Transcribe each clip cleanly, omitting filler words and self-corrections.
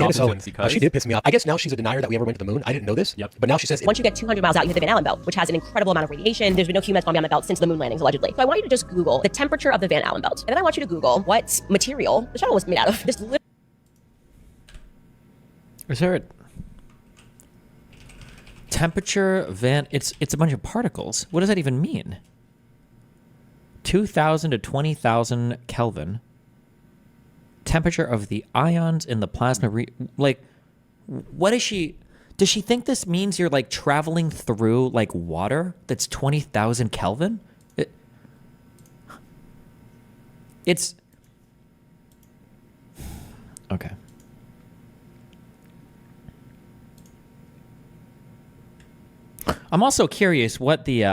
Candace Dolphins Owens, because she did piss me off. I guess now she's a denier that we ever went to the moon. I didn't know this. Yep. But now she says once you get 200 miles out, you hit the Van Allen belt, which has an incredible amount of radiation. There's been no human that's gone beyond the belt since the moon landings, allegedly. So I want you to just Google the temperature of the Van Allen belt. And then I want you to Google what material the shuttle was made out of. Just Is there a temperature Van? It's a bunch of particles. What does that even mean? 2,000 to 20,000 Kelvin. Temperature of the ions in the plasma. Like, what is she? Does she think this means you're like traveling through like water that's 20,000 Kelvin? It's okay. I'm also curious what the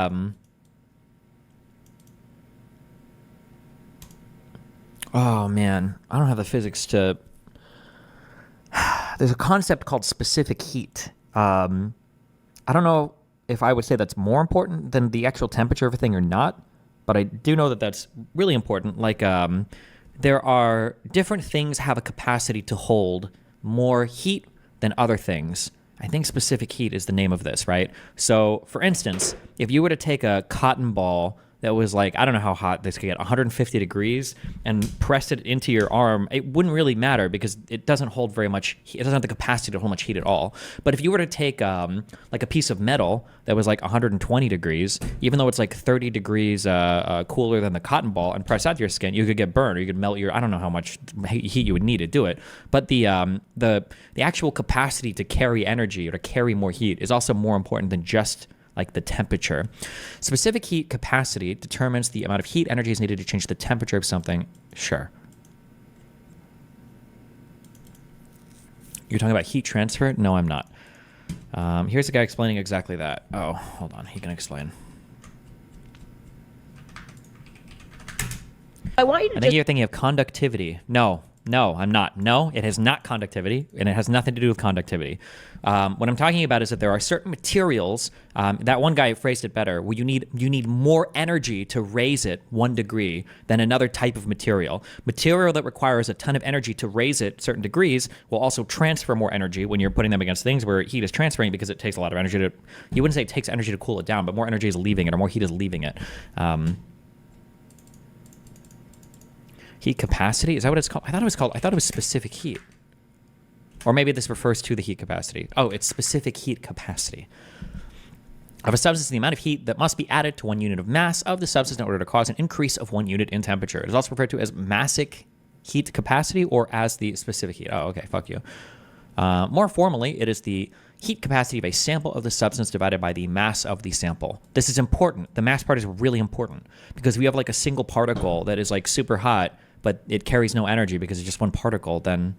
oh man, I don't have the physics to. There's a concept called specific heat. I don't know if I would say that's more important than the actual temperature of a thing or not, but I do know that that's really important. Like, there are different things have a capacity to hold more heat than other things. I think specific heat is the name of this, right? So, for instance, if you were to take a cotton ball that was like, I don't know how hot this could get, 150 degrees, and pressed it into your arm, it wouldn't really matter because it doesn't hold very much heat. It doesn't have the capacity to hold much heat at all. But if you were to take like a piece of metal that was like 120 degrees, even though it's like 30 degrees cooler than the cotton ball, and press out your skin, you could get burned or you could melt your, I don't know how much heat you would need to do it. But the actual capacity to carry energy or to carry more heat is also more important than just like the temperature. Specific heat capacity determines the amount of heat energy is needed to change the temperature of something. Sure. You're talking about heat transfer? No, I'm not. Here's a guy explaining exactly that. Oh, hold on. He can explain. I want you to I think you're thinking of conductivity. No, I'm not. No, it has not conductivity, and it has nothing to do with conductivity. What I'm talking about is that there are certain materials, that one guy phrased it better, where you need more energy to raise it 1 degree than another type of material. Material that requires a ton of energy to raise it certain degrees will also transfer more energy when you're putting them against things where heat is transferring, because it takes a lot of energy to, you wouldn't say it takes energy to cool it down, but more energy is leaving it, or more heat is leaving it. Heat capacity, is that what it's called? I thought it was specific heat. Or maybe this refers to the heat capacity. Oh, it's specific heat capacity of a substance, the amount of heat that must be added to 1 unit of mass of the substance in order to cause an increase of 1 unit in temperature. It is also referred to as massic heat capacity or as the specific heat. Oh, okay, fuck you. More formally, it is the heat capacity of a sample of the substance divided by the mass of the sample. This is important. The mass part is really important because if you have like a single particle that is like super hot, but it carries no energy because it's just one particle, then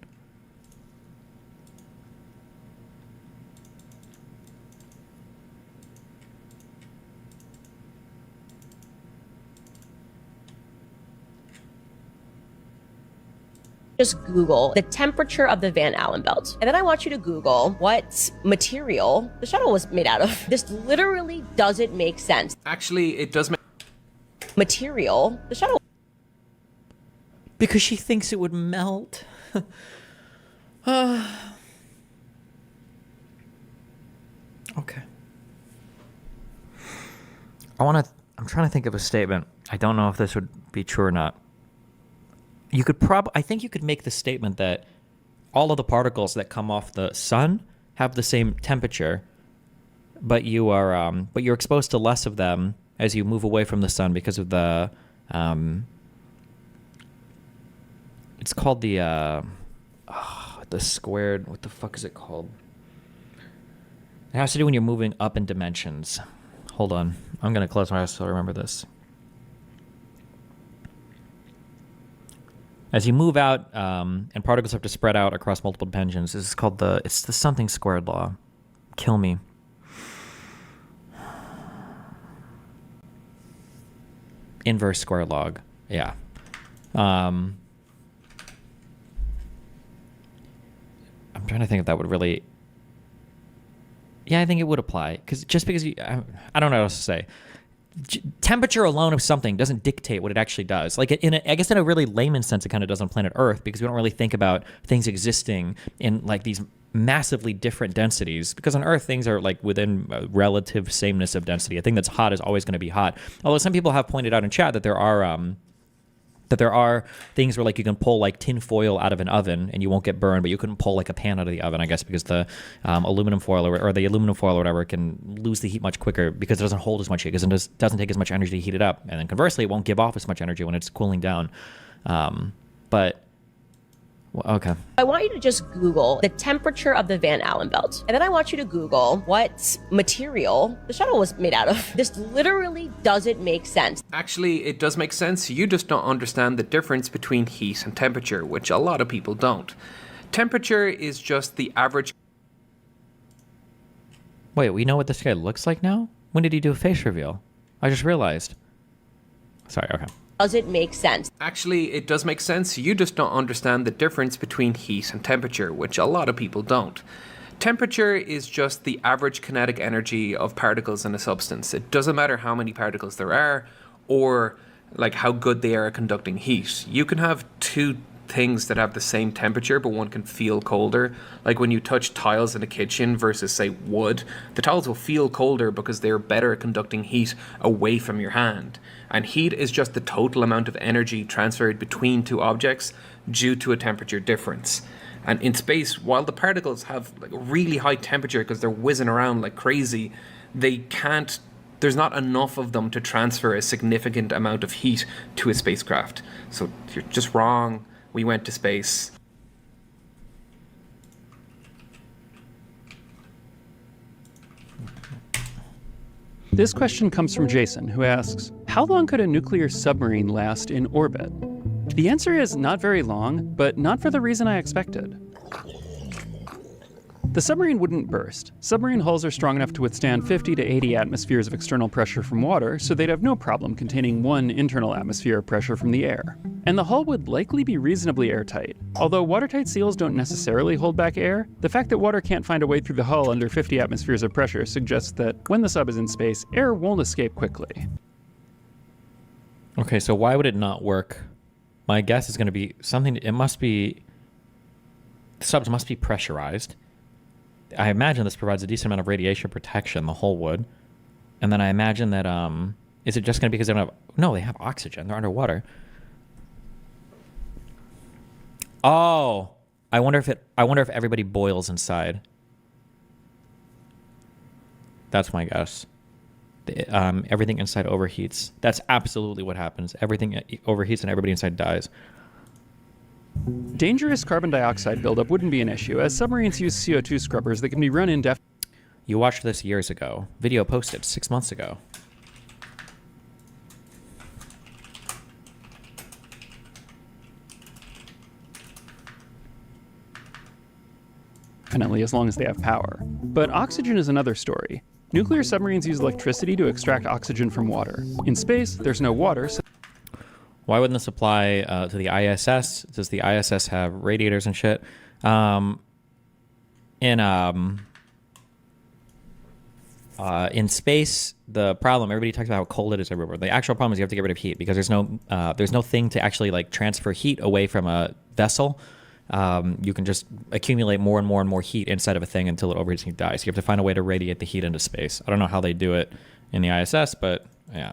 just Google the temperature of the Van Allen belt. And then I want you to Google what material the shuttle was made out of. This literally doesn't make sense. Actually, it does make Material, the shuttle. because she thinks it would melt. Okay. I'm trying to think of a statement. I don't know if this would be true or not. I think you could make the statement that all of the particles that come off the sun have the same temperature, but you're exposed to less of them as you move away from the sun because of the, it's called the squared, what the fuck is it called? It has to do when you're moving up in dimensions. Hold on. I'm going to close my eyes so I remember this. As you move out, and particles have to spread out across multiple dimensions, this is called it's the something squared law. Kill me. Inverse square log. Yeah. I'm trying to think if that would really... Yeah, I think it would apply. Because I don't know what else to say. temperature alone of something doesn't dictate what it actually does. Like I guess in a really layman sense, it kind of does on planet Earth, because we don't really think about things existing in like these massively different densities, because on Earth things are like within a relative sameness of density. A thing that's hot is always going to be hot. Although some people have pointed out in chat that there are things where like you can pull like tin foil out of an oven and you won't get burned, but you couldn't pull like a pan out of the oven, I guess, because the aluminum foil or the aluminum foil or whatever can lose the heat much quicker because it doesn't hold as much heat, because it doesn't take as much energy to heat it up. And then conversely, it won't give off as much energy when it's cooling down. Okay. I want you to just Google the temperature of the Van Allen belt. And then I want you to Google what material the shuttle was made out of. This literally doesn't make sense. Actually, it does make sense. You just don't understand the difference between heat and temperature, which a lot of people don't. Temperature is just the average. Wait, we know what this guy looks like now? When did he do a face reveal? I just realized. Sorry, okay. Does it make sense? Actually, it does make sense. You just don't understand the difference between heat and temperature, which a lot of people don't. Temperature is just the average kinetic energy of particles in a substance. It doesn't matter how many particles there are or like how good they are at conducting heat. You can have two things that have the same temperature, but one can feel colder. Like when you touch tiles in a kitchen versus, say, wood, the tiles will feel colder because they're better at conducting heat away from your hand. And heat is just the total amount of energy transferred between two objects due to a temperature difference. And in space, while the particles have like really high temperature because they're whizzing around like crazy, there's not enough of them to transfer a significant amount of heat to a spacecraft. So you're just wrong. We went to space. This question comes from Jason, who asks, how long could a nuclear submarine last in orbit? The answer is not very long, but not for the reason I expected. The submarine wouldn't burst. Submarine hulls are strong enough to withstand 50 to 80 atmospheres of external pressure from water, so they'd have no problem containing 1 internal atmosphere of pressure from the air. And the hull would likely be reasonably airtight. Although watertight seals don't necessarily hold back air, the fact that water can't find a way through the hull under 50 atmospheres of pressure suggests that when the sub is in space, air won't escape quickly. Okay, so why would it not work? My guess is going to be something, the subs must be pressurized. I imagine this provides a decent amount of radiation protection, the hull would. And then I imagine that, is it just going to be because they don't have, no, they have oxygen, they're underwater. Oh, I wonder if everybody boils inside. That's my guess. Everything inside overheats. That's absolutely what happens. Everything overheats and everybody inside dies. Dangerous carbon dioxide buildup wouldn't be an issue, as submarines use CO2 scrubbers that can be run indefinitely. You watched this years ago. Video posted 6 months ago. As long as they have power. But oxygen is another story. Nuclear submarines use electricity to extract oxygen from water. In space, there's no water, so why wouldn't this apply to the ISS? Does the ISS have radiators and shit? In space, the problem, everybody talks about how cold it is everywhere. The actual problem is you have to get rid of heat because there's no thing to actually like transfer heat away from a vessel. You can just accumulate more and more and more heat inside of a thing until it overheats and dies. So you have to find a way to radiate the heat into space. I don't know how they do it in the ISS, but yeah.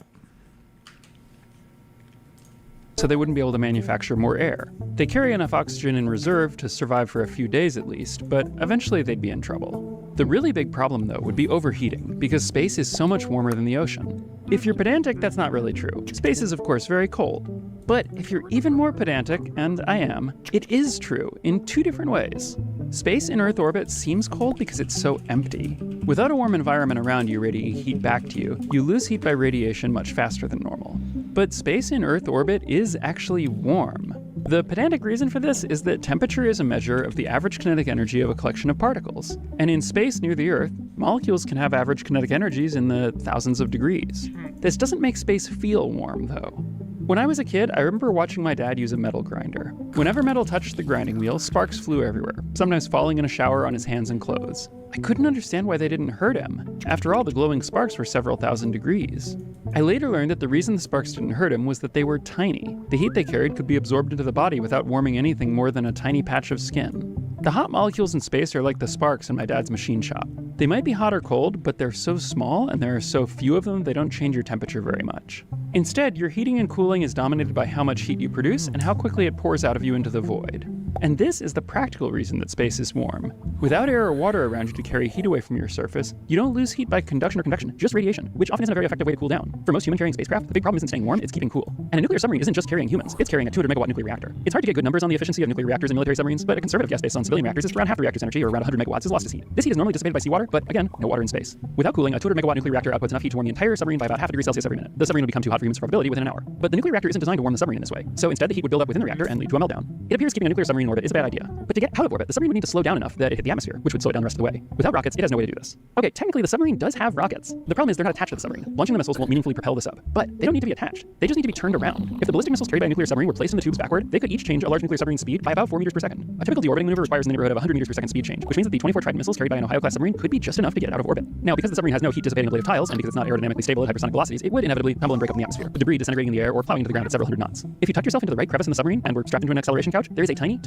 So they wouldn't be able to manufacture more air. They carry enough oxygen in reserve to survive for a few days at least, but eventually they'd be in trouble. The really big problem, though, would be overheating, because space is so much warmer than the ocean. If you're pedantic, that's not really true. Space is, of course, very cold. But if you're even more pedantic, and I am, it is true in 2 different ways. Space in Earth orbit seems cold because it's so empty. Without a warm environment around you radiating heat back to you, you lose heat by radiation much faster than normal. But space in Earth orbit is actually warm. The pedantic reason for this is that temperature is a measure of the average kinetic energy of a collection of particles. And in space near the Earth, molecules can have average kinetic energies in the thousands of degrees. This doesn't make space feel warm, though. When I was a kid, I remember watching my dad use a metal grinder. Whenever metal touched the grinding wheel, sparks flew everywhere, sometimes falling in a shower on his hands and clothes. I couldn't understand why they didn't hurt him. After all, the glowing sparks were several thousand degrees. I later learned that the reason the sparks didn't hurt him was that they were tiny. The heat they carried could be absorbed into the body without warming anything more than a tiny patch of skin. The hot molecules in space are like the sparks in my dad's machine shop. They might be hot or cold, but they're so small and there are so few of them they don't change your temperature very much. Instead, your heating and cooling is dominated by how much heat you produce and how quickly it pours out of you into the void. And this is the practical reason that space is warm. Without air or water around you to carry heat away from your surface, you don't lose heat by conduction or convection, just radiation, which often isn't a very effective way to cool down. For most human-carrying spacecraft, the big problem isn't staying warm, it's keeping cool. And a nuclear submarine isn't just carrying humans, it's carrying a 200-megawatt nuclear reactor. It's hard to get good numbers on the efficiency of nuclear reactors in military submarines, but a conservative guess based on civilian reactors is around half the reactor's energy, or around 100 megawatts, is lost as heat. This heat is normally dissipated by seawater, but again, no water in space. Without cooling, a 200-megawatt nuclear reactor outputs enough heat to warm the entire submarine by about half a degree Celsius every minute. The submarine would become too hot for humans' survivability within an hour. But the nuclear reactor isn't designed to warm the submarine in this way, so instead the heat would build up within the reactor and lead to a meltdown. It appears keeping a nuclear submarine in orbit is a bad idea. But to get out of orbit, the submarine would need to slow down enough that it hit the atmosphere, which would slow it down the rest of the way. Without rockets, it has no way to do this. Okay, technically the submarine does have rockets. The problem is they're not attached to the submarine. Launching the missiles won't meaningfully propel the sub. But they don't need to be attached. They just need to be turned around. If the ballistic missiles carried by a nuclear submarine were placed in the tubes backward, they could each change a large nuclear submarine speed by about 4 meters per second. A typical deorbiting maneuver requires in the neighborhood of 100 meters per second speed change, which means that the 24 Trident missiles carried by an Ohio-class submarine could be just enough to get it out of orbit. Now, because the submarine has no heat-dissipating ablative tiles, and because it's not aerodynamically stable at hypersonic velocities, it would inevitably tumble and break up in the atmosphere, with debris disintegrating in the air or plowing into the ground at several hundred knots. If you tucked yourself into the right crevice in the submarine and were strapped into an acceleration couch, there is a tiny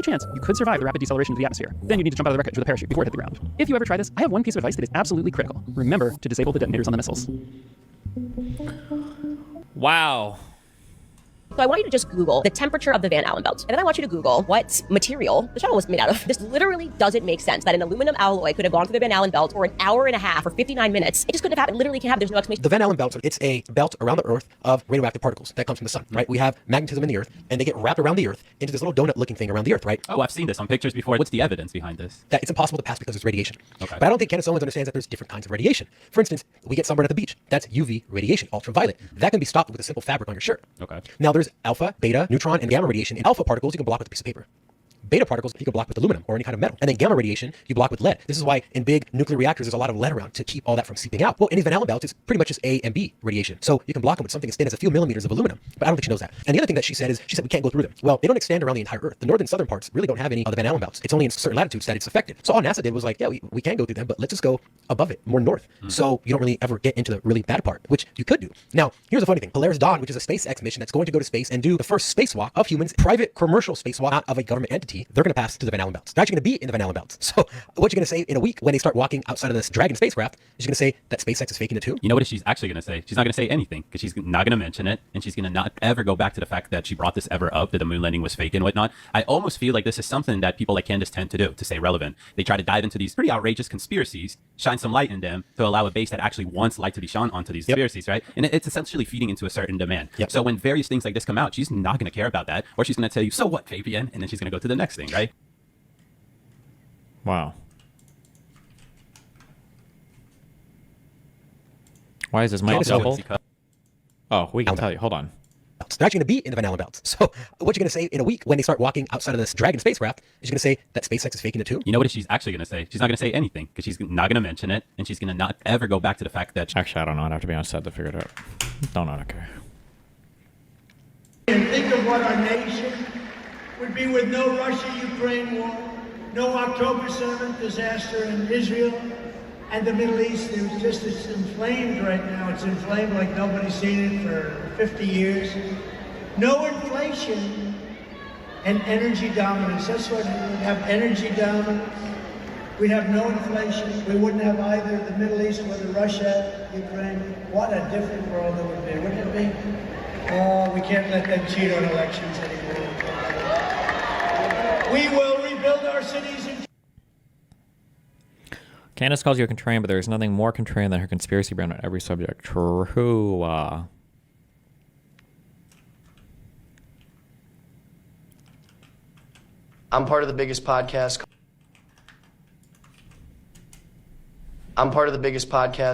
chance you could survive the rapid deceleration into the atmosphere. Then you need to jump out of the wreckage with a parachute before it hit the ground. If you ever try this, I have one piece of advice that is absolutely critical. Remember to disable the detonators on the missiles. Wow. So I want you to just Google the temperature of the Van Allen belt. And then I want you to Google what material the shuttle was made out of. This literally doesn't make sense that an aluminum alloy could have gone through the Van Allen belt for an hour and a half or 59 minutes. It just couldn't have happened. Literally can't happen. There's no explanation. The Van Allen belt, it's a belt around the Earth of radioactive particles that comes from the sun, right? We have magnetism in the Earth, and they get wrapped around the Earth into this little donut-looking thing around the Earth, right? Oh, I've seen this on pictures before. What's the evidence behind this? That it's impossible to pass because there's radiation. Okay. But I don't think Candace Owens understands that there's different kinds of radiation. For instance, we get sunburned at the beach. That's UV radiation, ultraviolet. That can be stopped with a simple fabric on your shirt. Okay. Now there's alpha, beta, neutron, and gamma radiation. In alpha particles, you can block with a piece of paper. Beta particles, you can block with aluminum or any kind of metal. And then gamma radiation, you block with lead. This is why in big nuclear reactors, there's a lot of lead around to keep all that from seeping out. Well, in these Van Allen belts, it's pretty much just A and B radiation. So you can block them with something as thin as a few millimeters of aluminum. But I don't think she knows that. And the other thing that she said we can't go through them. Well, they don't extend around the entire Earth. The northern and southern parts really don't have any of the Van Allen belts. It's only in certain latitudes that it's affected. So all NASA did was like, yeah, we can go through them, but let's just go above it, more north. So you don't really ever get into the really bad part, which you could do. Now, here's a funny thing. Polaris Dawn, which is a SpaceX mission that's going to go to space and do the first spacewalk of humans, private commercial spacewalk, not of a government entity, they're going to pass to the Van Allen belts. They're actually going to be in the Van Allen belts. So what you're going to say in a week when they start walking outside of this Dragon spacecraft is you're going to say that SpaceX is faking it too? You know what she's actually going to say? She's not going to say anything because she's not going to mention it, and she's going to not ever go back to the fact that she brought this ever up, that the moon landing was fake and whatnot. I almost feel like this is something that people like Candace tend to do to stay relevant. They try to dive into these pretty outrageous conspiracies, shine some light in them to allow a base that actually wants light to be shone onto these conspiracies, right? And it's essentially feeding into a certain demand. So when various things like this come out, she's not going to care about that, or she's going to tell you, so what, Fabian? And then she's going to go to the next thing, right? Wow. Why is this mic double? Oh, we can tell you. Hold on. They're actually going to be in the Van Allen belts. So what you're going to say in a week when they start walking outside of this Dragon spacecraft is you're going to say that SpaceX is faking it too? You know what she's actually going to say? She's not going to say anything because she's not going to mention it, and she's going to not ever go back to the fact that... Actually, I don't know. I'd have to be on set to figure it out. Don't know. Okay. And think of what our nation would be with no Russia-Ukraine war, no October 7th disaster in Israel and the Middle East. It's inflamed right now. It's inflamed like nobody's seen it for 50 years. No inflation and energy dominance. That's what we'd have, energy dominance. We'd have no inflation. We wouldn't have either the Middle East or the Russia, Ukraine. What a different world it would be, wouldn't it be? Oh, we can't let them cheat on elections anymore. We will rebuild our cities and... Candace calls you a contrarian, but there is nothing more contrarian than her conspiracy brand on every subject. True. I'm part of the biggest podcast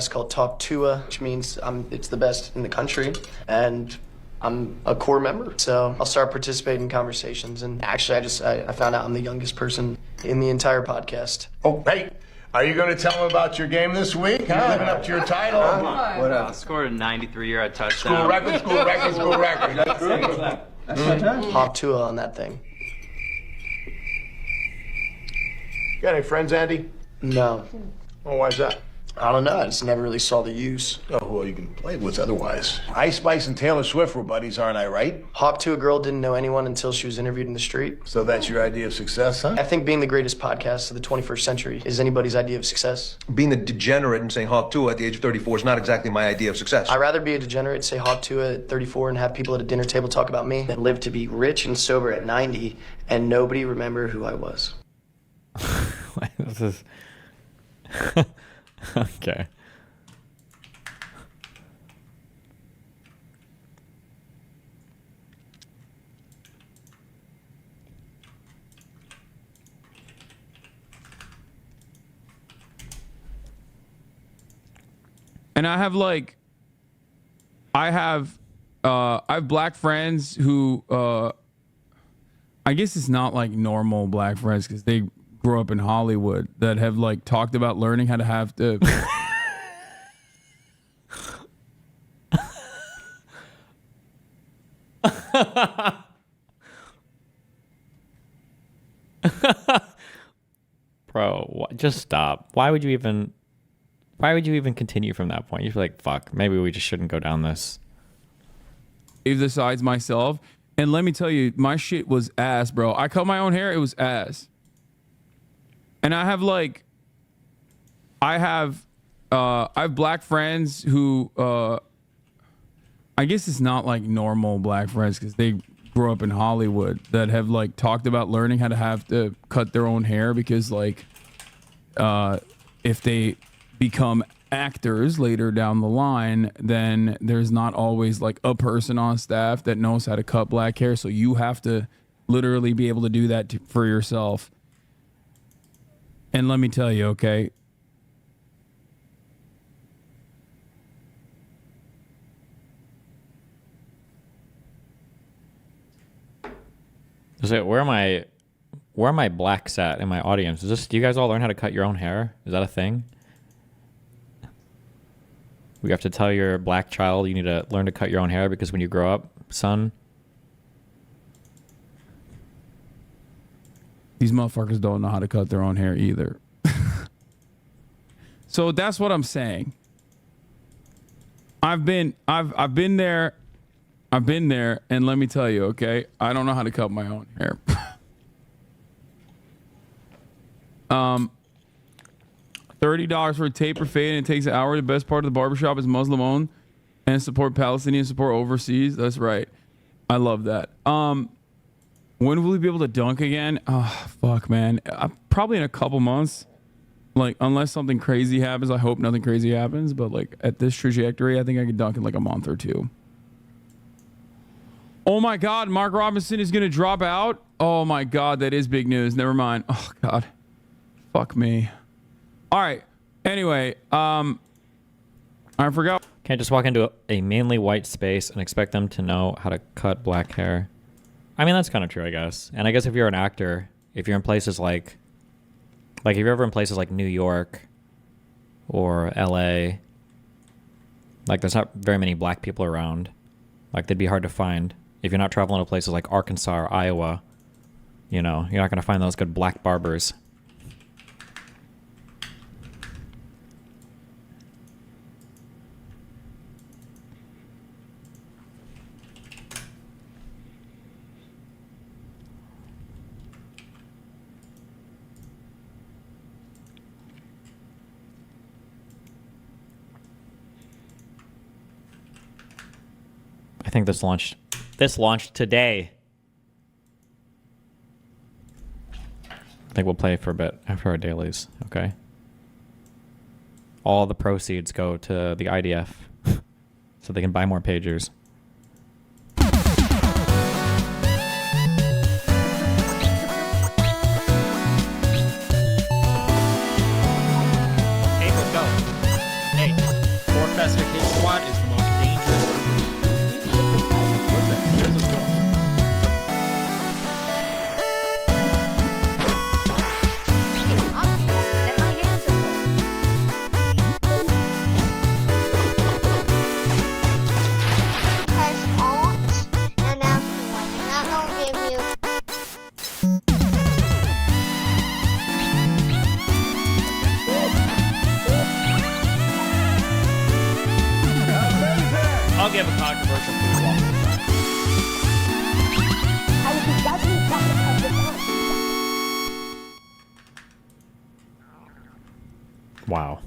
called Talk Tua, which means it's the best in the country, and I'm a core member. So I'll start participating in conversations. And actually, I found out I'm the youngest person in the entire podcast. Oh, hey, Are you going to tell them about your game this week, huh? Living up to your title? What I scored a 93-yard touchdown. School record, school record, school record. That's true. Hop Tua on that thing. You got any friends, Andy? No. Oh, why's that? I don't know. I just never really saw the use. Oh, well, you can play with otherwise. Ice Spice and Taylor Swift were buddies, aren't I, right? Hop to a girl didn't know anyone until she was interviewed in the street. So that's your idea of success, huh? I think being the greatest podcast of the 21st century is anybody's idea of success. Being a degenerate and saying Hawk Tua at the age of 34 is not exactly my idea of success. I'd rather be a degenerate, say Hawk Tua at 34 and have people at a dinner table talk about me than live to be rich and sober at 90 and nobody remember who I was. This is... Okay. And I have black friends who, I guess it's not like normal black friends because they grew up in Hollywood that have like talked about learning how to have to. Bro, just stop. Why would you even continue from that point? You're like, fuck, maybe we just shouldn't go down this. Besides myself. And let me tell you, my shit was ass, bro. I cut my own hair. It was ass. And I have black friends who, I guess it's not like normal black friends because they grew up in Hollywood that have like talked about learning how to have to cut their own hair because like, if they become actors later down the line, then there's not always like a person on staff that knows how to cut black hair. So you have to literally be able to do that for yourself. And let me tell you, okay, Where are my blacks at in my audience? Do you guys all learn how to cut your own hair? Is that a thing? We have to tell your black child you need to learn to cut your own hair because when you grow up, son. These motherfuckers don't know how to cut their own hair either. So that's what I'm saying. I've been there, and let me tell you, okay, I don't know how to cut my own hair. $30 for a taper fade, and it takes an hour. The best part of the barbershop is Muslim owned and support Palestinian support overseas. That's right. I love that. When will we be able to dunk again? Oh, fuck, man. Probably in a couple months. Like, unless something crazy happens. I hope nothing crazy happens. But, like, at this trajectory, I think I could dunk in, like, a month or two. Oh, my God. Mark Robinson is going to drop out? Oh, my God. That is big news. Never mind. Oh, God. Fuck me. All right. Anyway, I forgot. Can't just walk into a mainly white space and expect them to know how to cut black hair. I mean, that's kind of true, I guess. And I guess if you're an actor, if you're in places like if you're ever in places like New York or LA, like there's not very many black people around. Like they'd be hard to find. If you're not traveling to places like Arkansas or Iowa, you know, you're not going to find those good black barbers. I think this launched today. I think we'll play for a bit after our dailies, okay? All the proceeds go to the IDF so they can buy more pagers. Hey, let's go. Hey, Professor Kid Squad is the most dangerous. of a controversial food walk. Wow.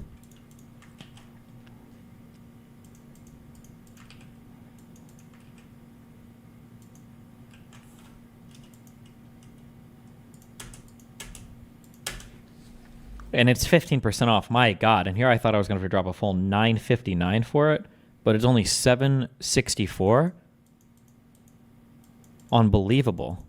And it's 15% off. My God. And here I thought I was going to drop a full $9.59 for it, but it's only $7.64. Unbelievable.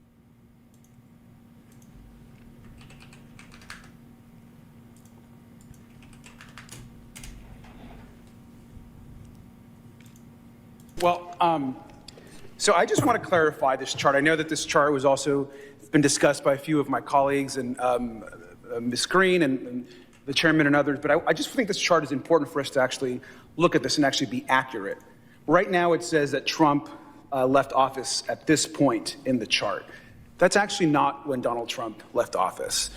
Well, so I just want to clarify this chart. I know that this chart was also been discussed by a few of my colleagues and Ms. Green and the chairman and others, but I just think this chart is important for us to actually look at this and actually be accurate. Right now it says that Trump left office at this point in the chart. That's actually not when Donald Trump left office.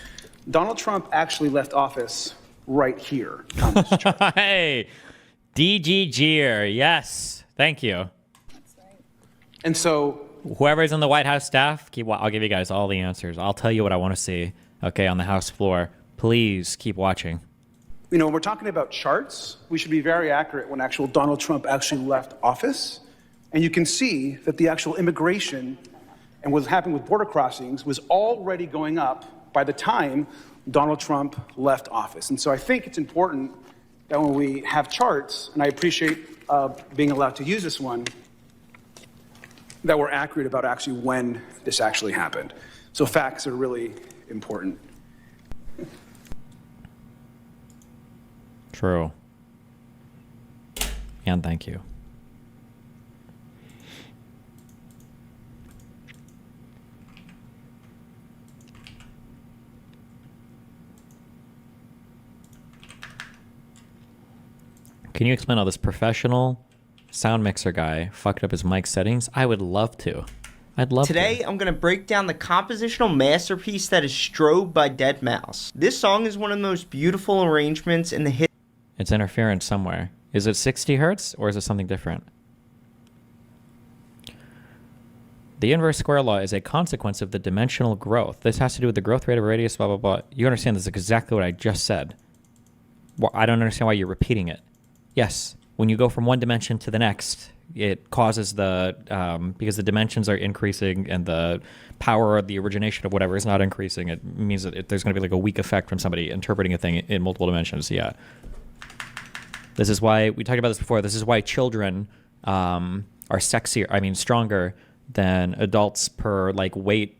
Donald Trump actually left office right here on this chart. Hey, DGGWare, yes. Thank you. That's right. And so whoever's in the White House staff, I'll give you guys all the answers. I'll tell you what I want to see, okay, on the House floor. Please keep watching. You know, when we're talking about charts, we should be very accurate when actual Donald Trump actually left office. And you can see that the actual immigration and what's happening with border crossings was already going up by the time Donald Trump left office. And so I think it's important that when we have charts, and I appreciate being allowed to use this one, that we're accurate about actually when this actually happened. So facts are really important. True. And thank you. Can you explain how this professional sound mixer guy fucked up his mic settings? I would love to. I'd love to. Today, I'm going to break down the compositional masterpiece that is Strobe by Deadmau5. This song is one of the most beautiful arrangements in the hit. It's interference somewhere. Is it 60 hertz or is it something different? The inverse square law is a consequence of the dimensional growth. This has to do with the growth rate of a radius, blah, blah, blah. You understand this is exactly what I just said. Well, I don't understand why you're repeating it. Yes, when you go from one dimension to the next, it causes the, because the dimensions are increasing and the power of the origination of whatever is not increasing, it means that there's going to be like a weak effect from somebody interpreting a thing in multiple dimensions. Yeah. This is why, we talked about this before, this is why children are sexier, I mean stronger than adults per like weight,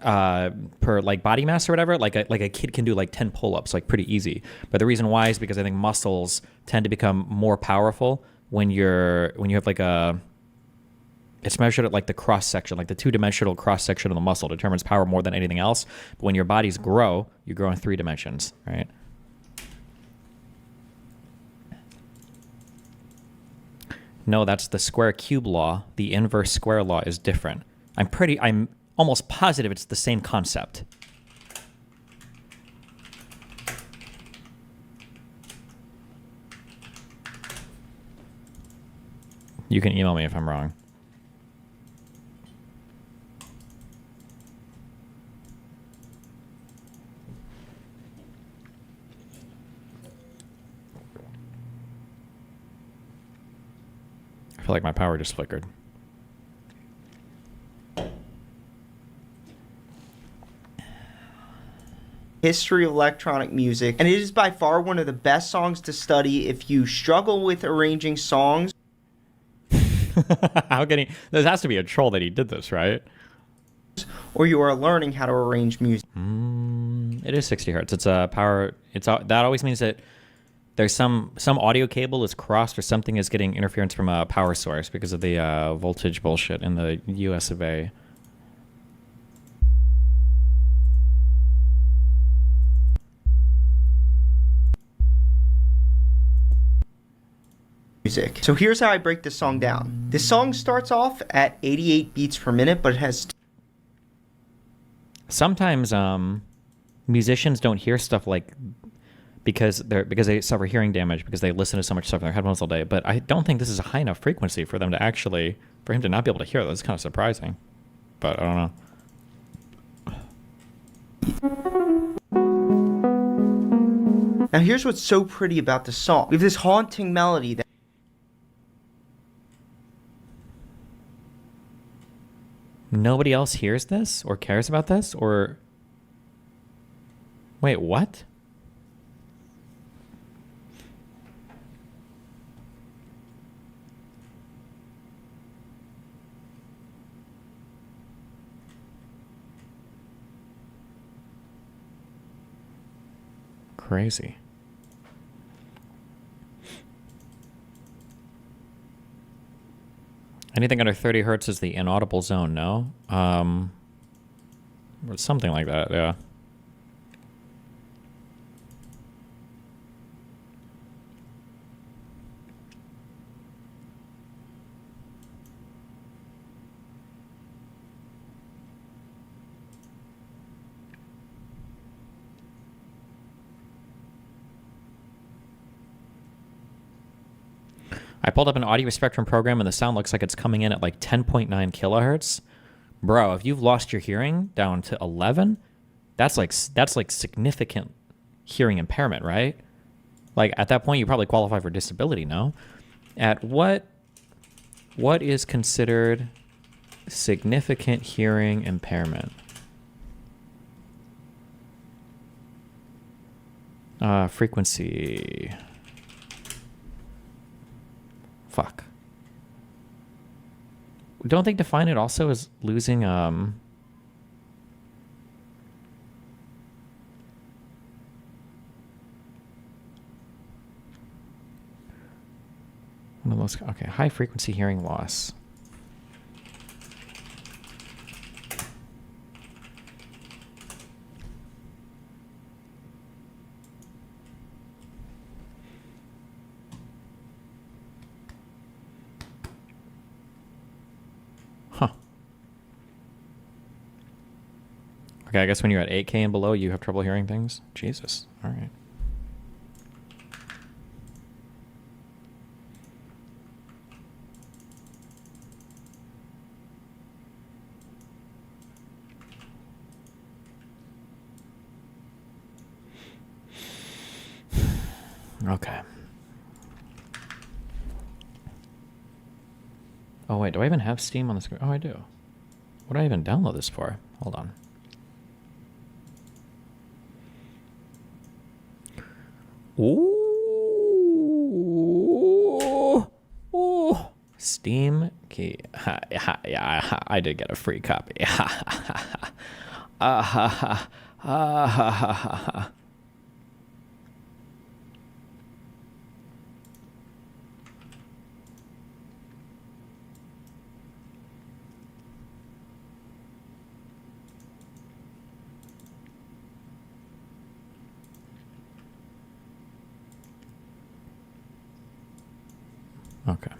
per like body mass or whatever. Like a kid can do like 10 pull-ups like pretty easy. But the reason why is because I think muscles tend to become more powerful when you have like it's measured at like the cross section, like the two-dimensional cross section of the muscle determines power more than anything else. But when your bodies grow, you grow in 3 dimensions, right? No, that's the square cube law. The inverse square law is different. I'm almost positive it's the same concept. You can email me if I'm wrong. I feel like my power just flickered. History of electronic music, and it is by far one of the best songs to study if you struggle with arranging songs. How can he? There has to be a troll that he did this, right? Or you are learning how to arrange music. It is 60 hertz. It's a power. That always means that there's some audio cable is crossed or something is getting interference from a power source because of the voltage bullshit in the US of A. Music. So here's how I break this song down. This song starts off at 88 beats per minute, but it has... Sometimes musicians don't hear stuff like because they suffer hearing damage because they listen to so much stuff in their headphones all day. But I don't think this is a high enough frequency for them to actually, for him to not be able to hear. That's kind of surprising. But I don't know. Now here's what's so pretty about the song. We have this haunting melody that nobody else hears this or cares about this, or wait, what? Crazy. Anything under 30 hertz is the inaudible zone, no? Or something like that, yeah. I pulled up an audio spectrum program and the sound looks like it's coming in at like 10.9 kilohertz. Bro, if you've lost your hearing down to 11, that's like significant hearing impairment, right? Like at that point you probably qualify for disability, no? At what is considered significant hearing impairment? Frequency. Fuck. Don't they define it also as losing one of those, okay, high frequency hearing loss. Okay, I guess when you're at 8K and below, you have trouble hearing things? Jesus. All right. Okay. Oh, wait, do I even have Steam on the screen? Oh, I do. What do I even download this for? Hold on. Ooh, ooh, Steam key. Yeah, I did get a free copy. Okay.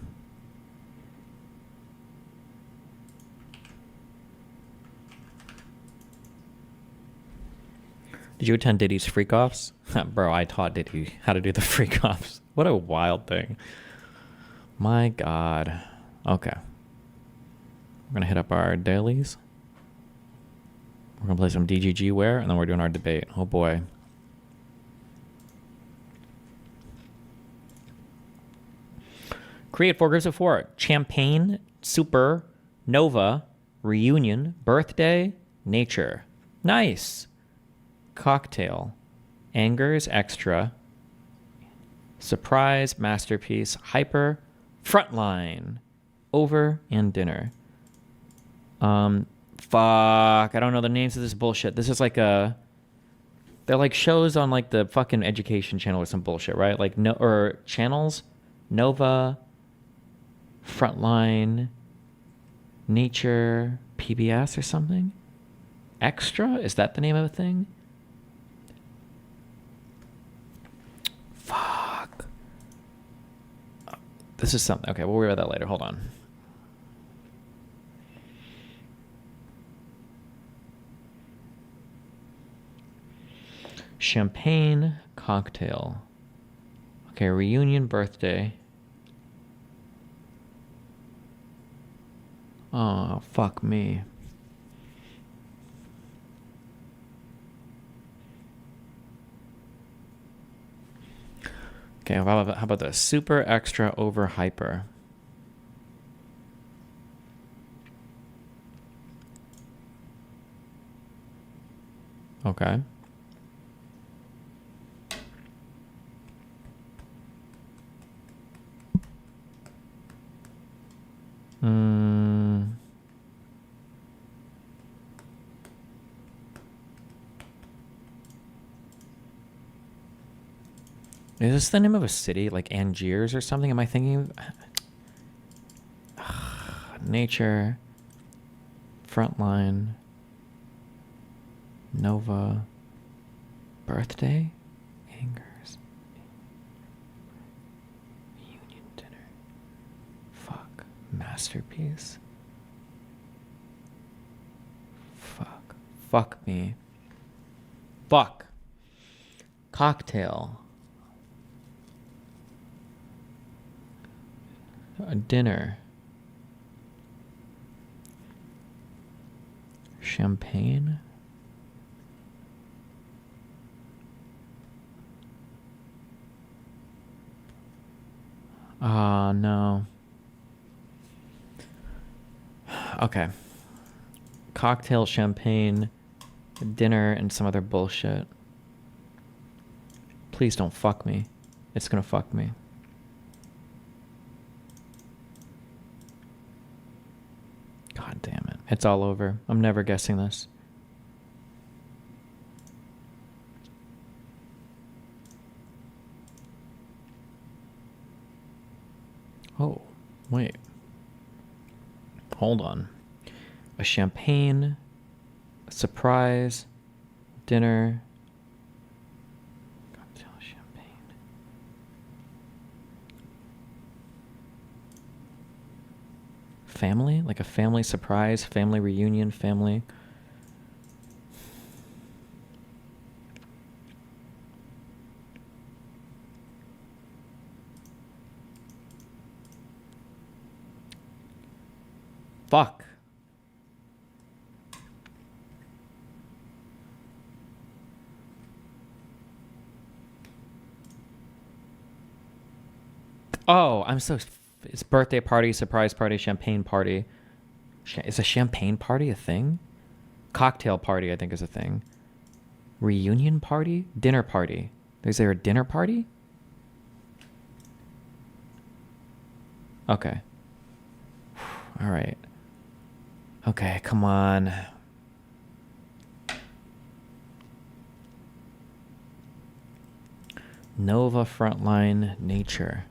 Did you attend Diddy's freak-offs? Bro, I taught Diddy how to do the freak-offs. What a wild thing. My God. Okay. We're going to hit up our dailies. We're going to play some DGGWare, and then we're doing our debate. Oh, boy. Create 4 groups of 4. Champagne, Super, Nova, Reunion, Birthday, Nature. Nice. Cocktail. Angers, Extra. Surprise, Masterpiece, Hyper, Frontline, Over, and Dinner. Fuck. I don't know the names of this bullshit. This is like a... They're like shows on like the fucking education channel or some bullshit, right? Like, no, or channels. Nova... Frontline, Nature, PBS or something? Extra? Is that the name of a thing? Fuck. This is something. Okay, we'll worry about that later. Hold on. Champagne, Cocktail. Okay, reunion, birthday. Oh, fuck me. Okay, how about the super extra over hyper? Okay. Is this the name of a city, like Angiers or something? Am I thinking of nature, frontline, Nova, birthday, angers, reunion dinner, fuck, masterpiece, fuck me, fuck, cocktail. A dinner. Champagne. No. Okay. Cocktail, champagne, dinner, and some other bullshit. Please don't fuck me. It's gonna fuck me. God damn it. It's all over. I'm never guessing this. Oh, wait. Hold on. A champagne, a surprise, dinner. Cocktail, champagne. Family? Like a family surprise, family reunion, family. Fuck. Oh, I'm so... It's birthday party, surprise party, champagne party. Is a champagne party a thing? Cocktail party, I think, is a thing. Reunion party? Dinner party. Is there a dinner party? Okay. All right. Okay, come on. Nova Frontline Nature.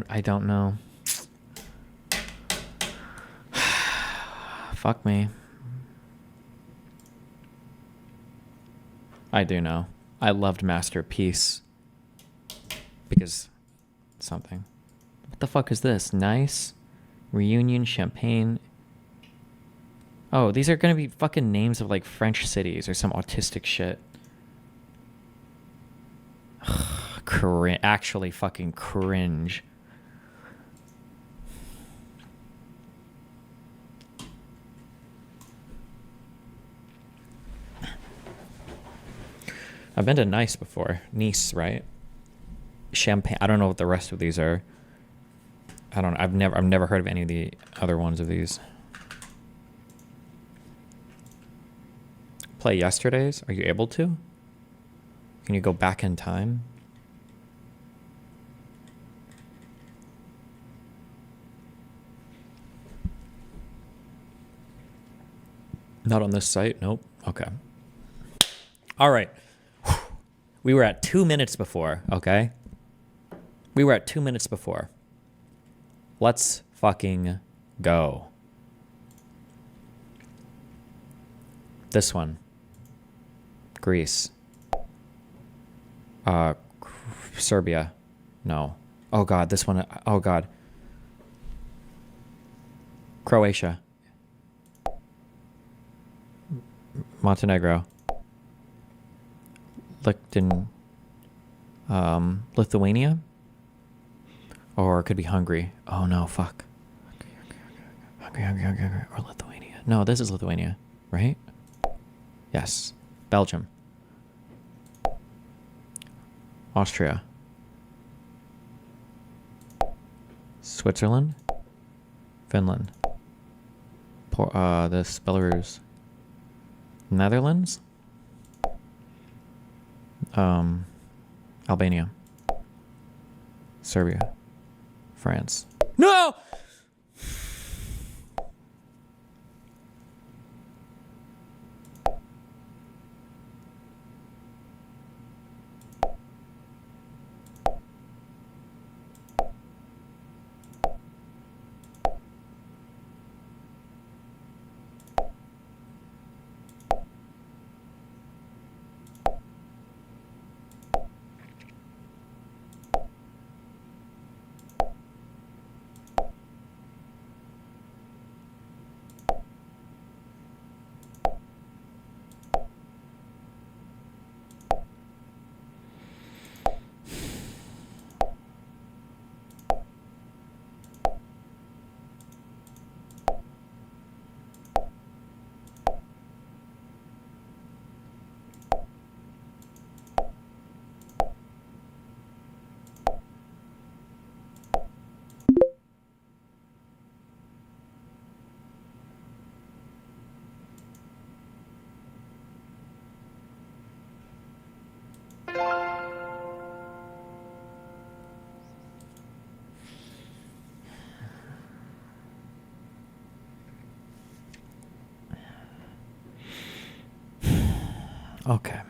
I don't know. Fuck me. I do know. I loved Masterpiece. Because something. What the fuck is this? Nice. Reunion, champagne. Oh, these are gonna be fucking names of like French cities or some autistic shit. Actually fucking cringe. I've been to Nice before. Nice, right? Champagne. I don't know what the rest of these are. I don't know. I've never heard of any of the other ones of these. Play yesterday's? Are you able to? Can you go back in time? Not on this site? Nope. Okay. All right. We were at 2 minutes before, okay? We were at 2 minutes before. Let's fucking go. This one. Greece. Serbia. No. Oh God, this one. Oh God. Croatia. Montenegro. Lithuania? Or it could be Hungary. Oh no, fuck. Hungary. Or Lithuania. No, this is Lithuania, right? Yes. Belgium. Austria. Switzerland. Finland. This Belarus. Netherlands. Albania. Serbia. France. No! Okay.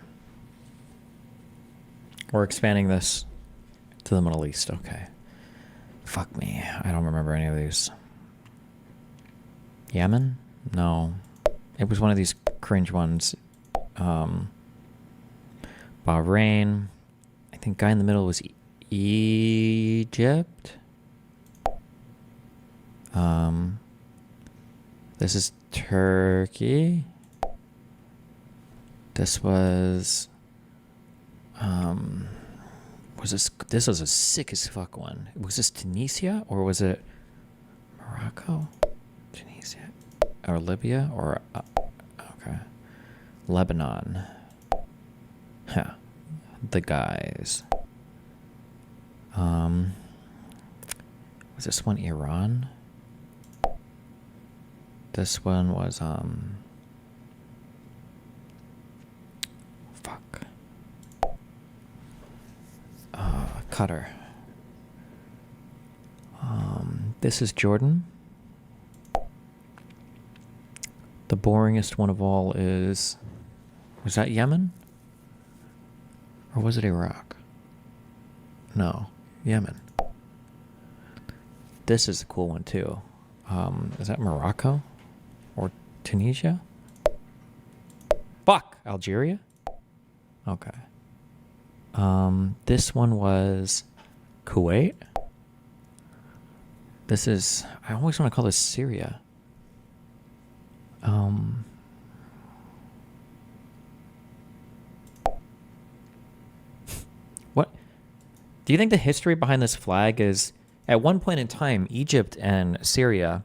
We're expanding this to the Middle East. Okay. Fuck me. I don't remember any of these. Yemen? No. It was one of these cringe ones. Bahrain. I think guy in the middle was Egypt. This is Turkey. This was this was a sick as fuck one. Was this Tunisia or was it Morocco? Tunisia or Libya or okay. Lebanon. Huh. The guys. Was this one Iran? This one was Qatar. This is Jordan. The boringest one of all was that Yemen? Or was it Iraq? No, Yemen. This is a cool one too. Is that Morocco? Or Tunisia? Fuck! Algeria? Okay. This one was Kuwait. This is, I always want to call this Syria. What? Do you think the history behind this flag is, at one point in time, Egypt and Syria,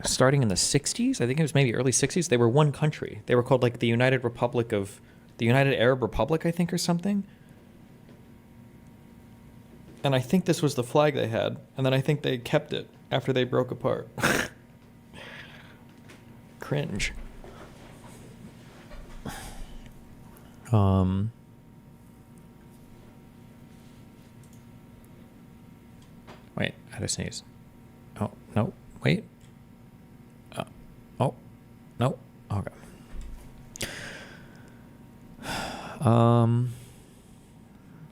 starting in the 60s, I think it was maybe early 60s, they were one country. They were called like the United Arab Republic, I think, or something. And I think this was the flag they had. And then I think they kept it after they broke apart. Cringe. Wait, I had to sneeze. Oh, no, wait. Oh, no, okay.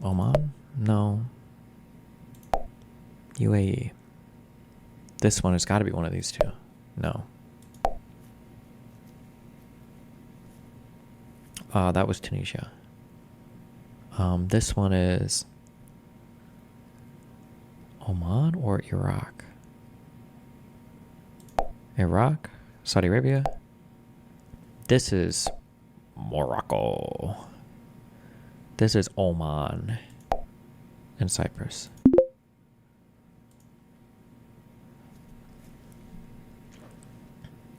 Oman? No. UAE. This one has got to be one of these two. No. That was Tunisia. This one is Oman or Iraq? Iraq, Saudi Arabia. This is Morocco. This is Oman and Cyprus.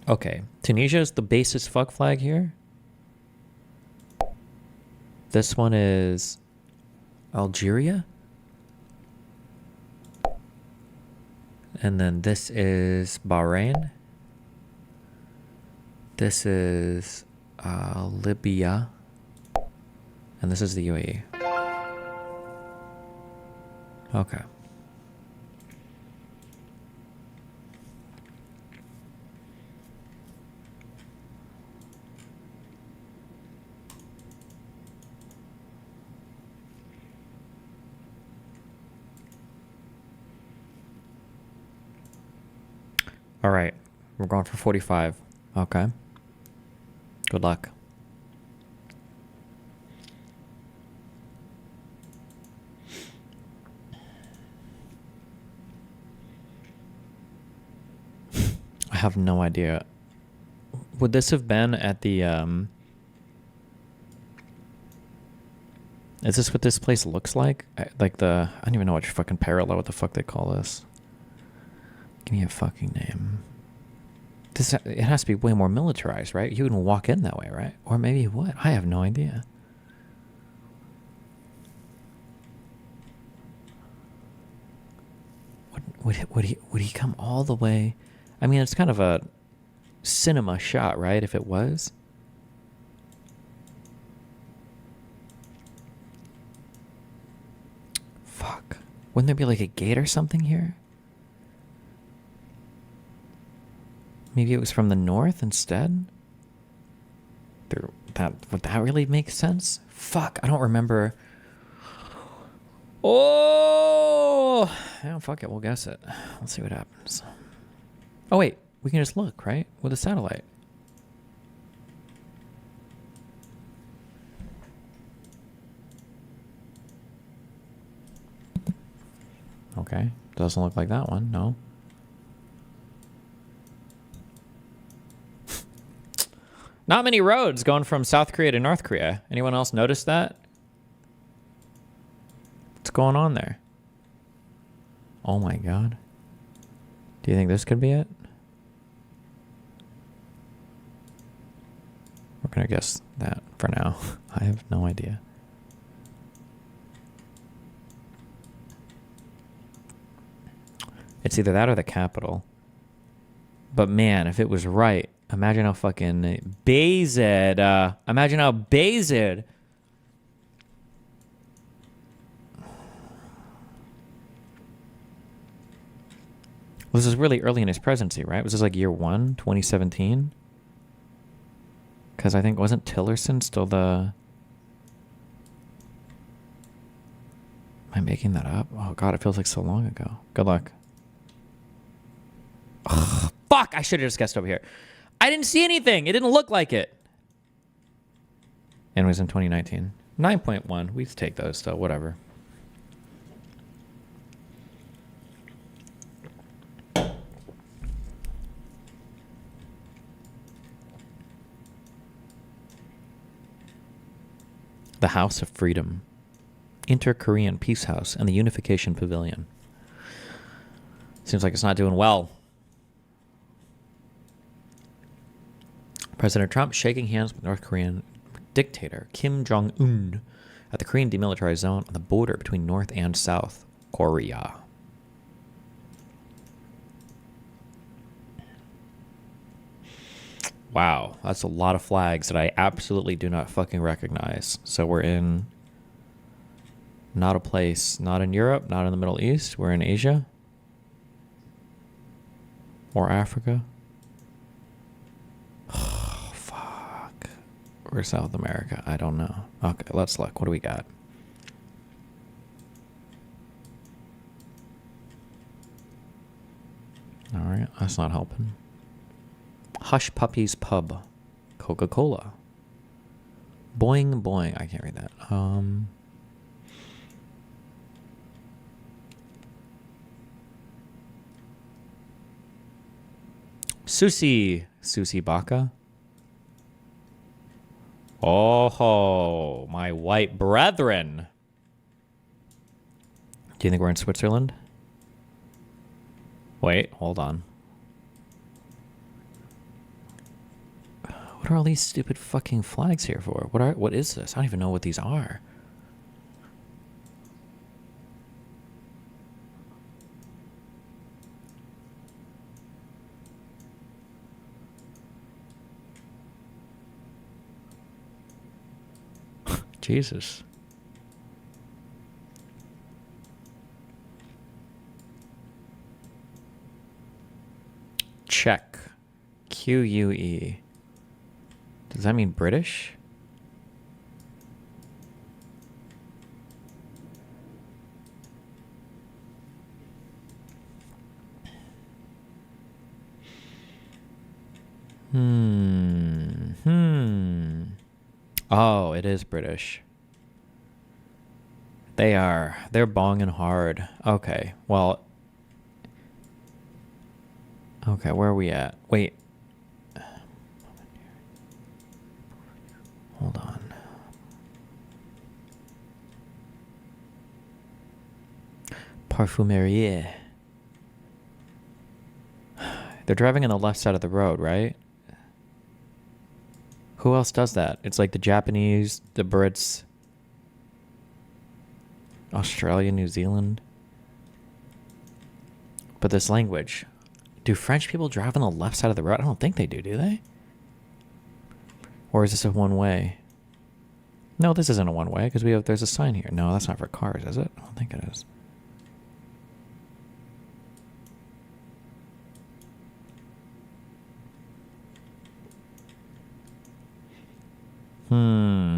Okay, Tunisia is the basest fuck flag here. This one is Algeria. And then this is Bahrain. This is Libya. And this is the UAE. Okay. All right. We're going for 45. Okay. Good luck. I have no idea. Would this have been at the, is this what this place looks like? I don't even know what fucking parallel, what the fuck they call this. Give me a fucking name. It has to be way more militarized, right? You wouldn't walk in that way, right? Or maybe what? I have no idea. Would he come all the way? I mean, it's kind of a cinema shot, right? If it was. Fuck. Wouldn't there be like a gate or something here? Maybe it was from the north instead? Would that really make sense? Fuck, I don't remember. Oh! Yeah, fuck it, we'll guess it. Let's see what happens. Oh wait, we can just look, right? With a satellite. Okay, doesn't look like that one, no. Not many roads going from South Korea to North Korea. Anyone else notice that? What's going on there? Oh my god. Do you think this could be it? We're gonna guess that for now. I have no idea. It's either that or the capital. But man, if it was right, imagine how fucking based. Imagine how based. This is really early in his presidency, right? Was this like year 1, 2017? Because I think, wasn't Tillerson still the... Am I making that up? Oh god, it feels like so long ago. Good luck. Ugh, fuck! I should have just guessed over here. I didn't see anything. It didn't look like it. And it was in 2019. 9.1. We take those, so whatever. The House of Freedom, Inter-Korean Peace House, and the Unification Pavilion. Seems like it's not doing well. President Trump shaking hands with North Korean dictator Kim Jong-un at the Korean demilitarized zone on the border between North and South Korea. Wow, that's a lot of flags that I absolutely do not fucking recognize. So we're in not a place, not in Europe, not in the Middle East. We're in Asia or Africa. Oh, fuck. Or South America. I don't know. Okay, let's look. What do we got? All right, that's not helping. Hush Puppies Pub, Coca-Cola. Boing Boing. I can't read that. Susie Baka. Oh ho, my white brethren. Do you think we're in Switzerland? Wait, hold on. What are all these stupid fucking flags here for? What is this? I don't even know what these are. Jesus. Czech. QUE. Does that mean British? Oh, it is British. They're bonging hard. Okay, well. Okay, where are we at? Wait. Hold on. Parfumerie. They're driving on the left side of the road, right? Who else does that? It's like the Japanese, the Brits, Australia, New Zealand. But this language. Do French people drive on the left side of the road? I don't think they do they? Or is this a one-way? No, this isn't a one-way because there's a sign here. No, that's not for cars, is it? I don't think it is. Hmm.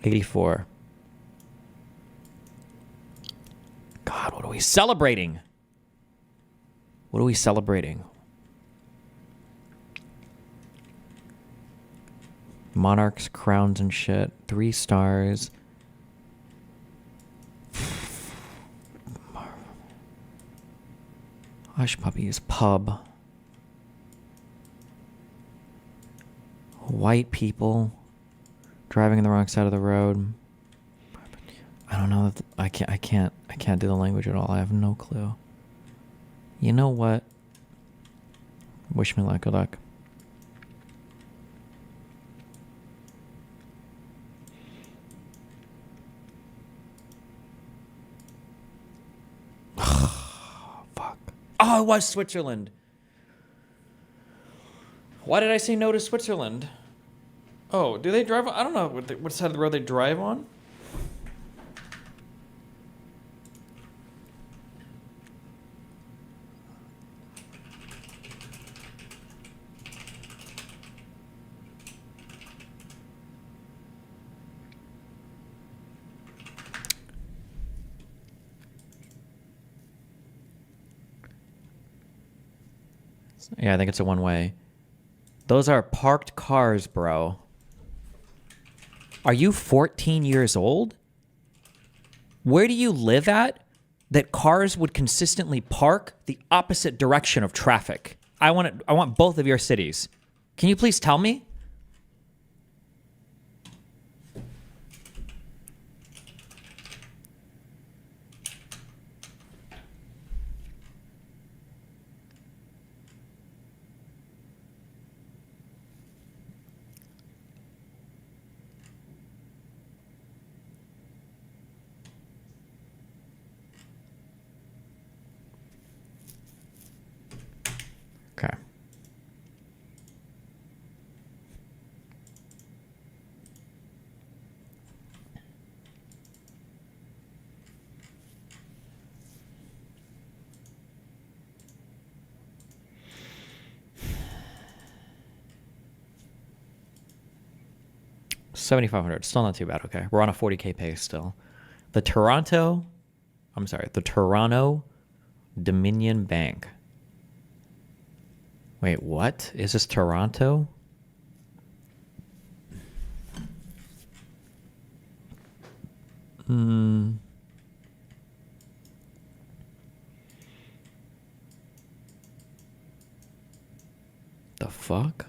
$84. God, what are we celebrating? What are we celebrating? Monarchs, crowns, and shit. 3 stars. Hush puppies. Pub. White people driving on the wrong side of the road. I don't know. I can't do the language at all. I have no clue. You know what? Wish me luck. Good luck. Fuck. Oh, it was Switzerland. Why did I say no to Switzerland? Oh, do they drive? I don't know what side of the road they drive on. Yeah, I think it's a one-way. Those are parked cars, bro. Are you 14 years old? Where do you live at that cars would consistently park the opposite direction of traffic? I want both of your cities. Can you please tell me? Okay. $7,500. Still not too bad. Okay. We're on a 40K pace still. The Toronto Dominion Bank. Wait, what? Is this Toronto? fuck?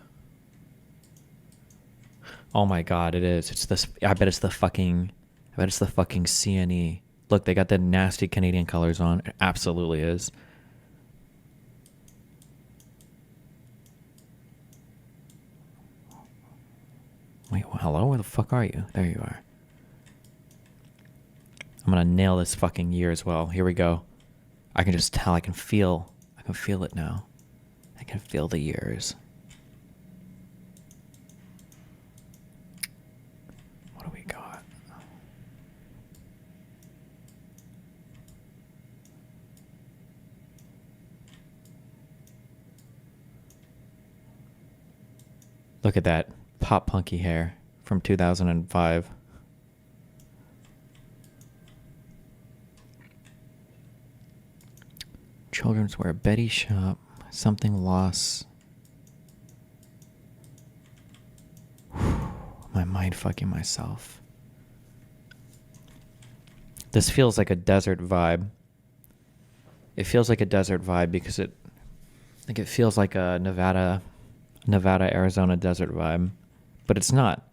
Oh my god, it is. It's this. I bet it's the fucking CNE. Look, they got the nasty Canadian colors on. It absolutely is. Wait, hello? Where the fuck are you? There you are. I'm gonna nail this fucking year as well. Here we go. I can just tell. I can feel it now. I can feel the years. What do we got? Look at that pop punky hair from 2005. Children's wear, Betty Shop, something lost. My mind fucking myself. This feels like a desert vibe. It feels like a desert vibe because it feels like a Nevada, Arizona desert vibe, but it's not.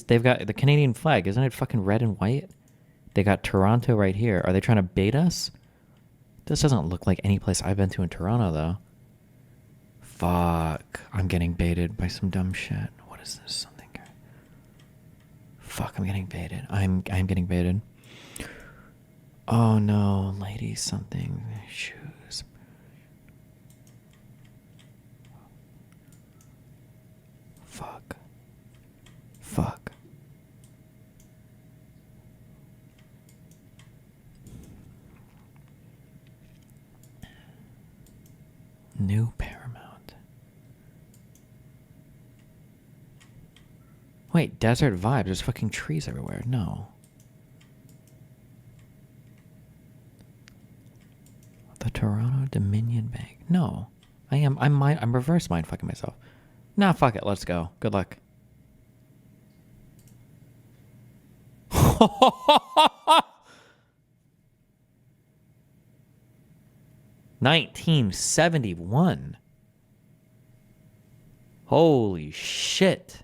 They've got the Canadian flag, isn't it fucking red and white? They got Toronto right here. Are they trying to bait us? This doesn't look like any place I've been to in Toronto, though. Fuck. I'm getting baited by some dumb shit. What is this? Something. Fuck, I'm getting baited. I'm getting baited. Oh no, ladies, something. Shoes. Fuck. Fuck. New Paramount. Wait, desert vibes. There's fucking trees everywhere. No. The Toronto Dominion Bank. No. I'm reverse mind fucking myself. Nah, fuck it. Let's go. Good luck. 1971. Holy shit.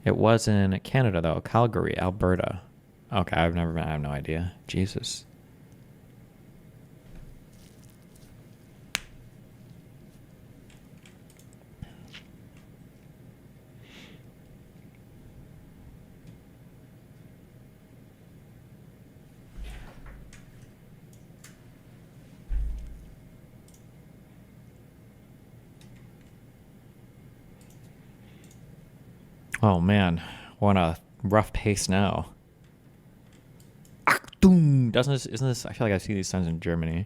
It was in Canada, though. Calgary, Alberta. Okay, I've never been. I have no idea. Jesus. Oh man, we're on a rough pace now. Achtung! Isn't this? I feel like I see these signs in Germany.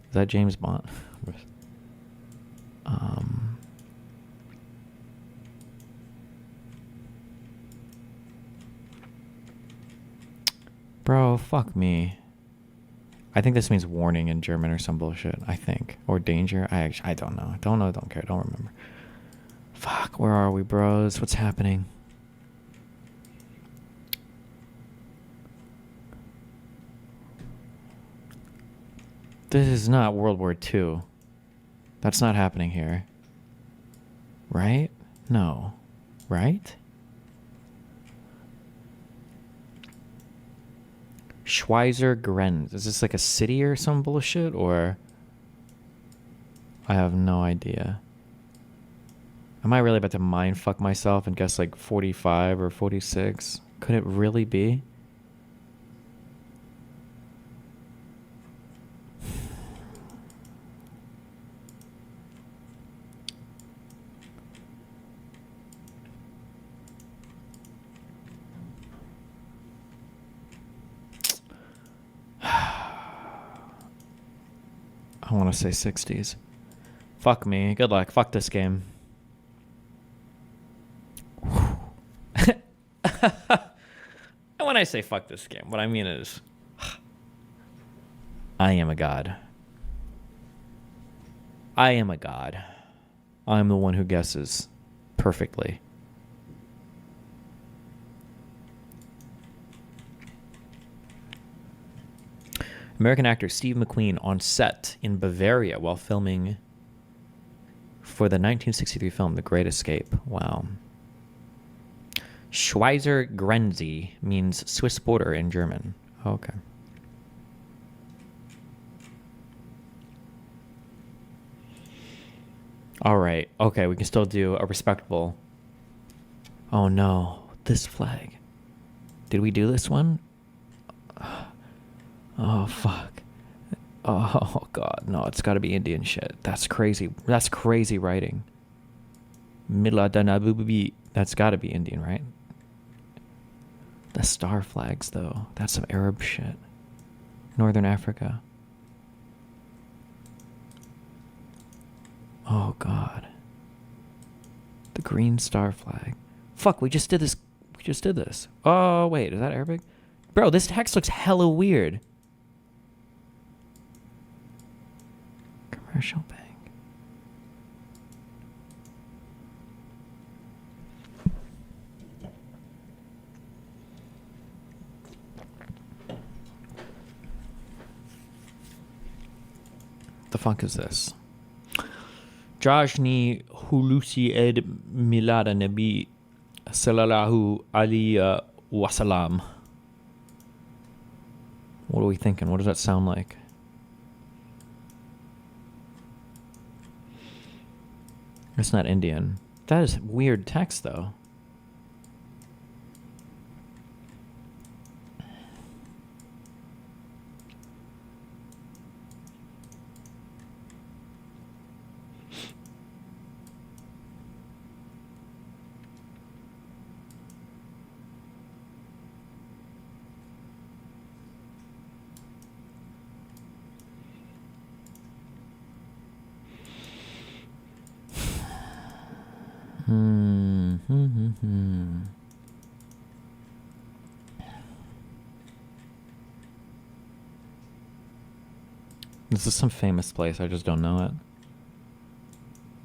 Is that James Bond? Bro, fuck me. I think this means warning in German or some bullshit. I think, or danger. I don't know. Don't know. Don't care. Don't remember. Fuck, where are we, bros? What's happening? This is not World War II. That's not happening here. Right? No. Right? Schweizer Grenz. Is this like a city or some bullshit, or? I have no idea. Am I really about to mind fuck myself and guess like 45 or 46? Could it really be? I want to say 60s. Fuck me. Good luck. Fuck this game. And when I say fuck this game, what I mean is I am a god. I am a god. I'm the one who guesses perfectly. American actor Steve McQueen on set in Bavaria while filming for the 1963 film The Great Escape. Wow. Schweizer Grenze means Swiss border in German. Okay. All right. Okay, we can still do a respectable. Oh no, this flag. Did we do this one? Oh fuck. Oh god, no, it's got to be Indian shit. That's crazy. That's crazy writing. Miladanabubi. That's got to be Indian, right? The star flags though. That's some Arab shit. Northern Africa. Oh god. The green star flag. Fuck, we just did this. We just did this. Oh wait, is that Arabic? Bro, this text looks hella weird. Commercial bank. The fuck is this? Jajni Hulusi Ed Milada Nabi Sallallahu Alaihi Wasallam. What are we thinking? What does that sound like? It's not Indian. That is weird text, though. This is some famous place. I just don't know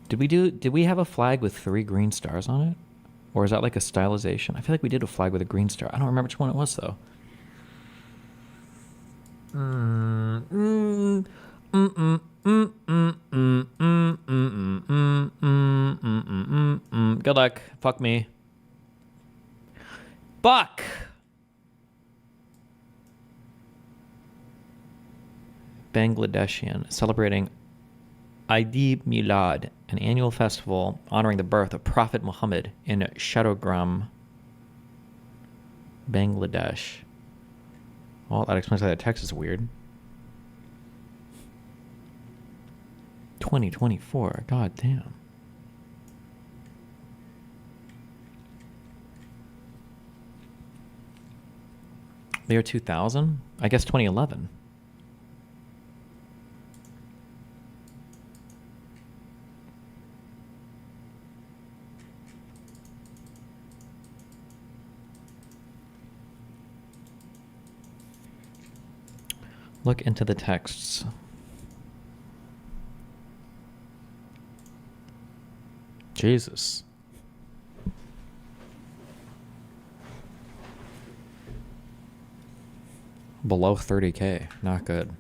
it. Did we have a flag with 3 green stars on it? Or is that like a stylization? I feel like we did a flag with a green star. I don't remember which one it was though. Good luck. Fuck me. Buck. Bangladeshian celebrating Eid Milad, an annual festival honoring the birth of Prophet Muhammad in Shadowgram, Bangladesh. Well, that explains why that text is weird. 2024. God damn. The year 2000? I guess 2011. Look into the texts. Jesus. Below 30K. Not good.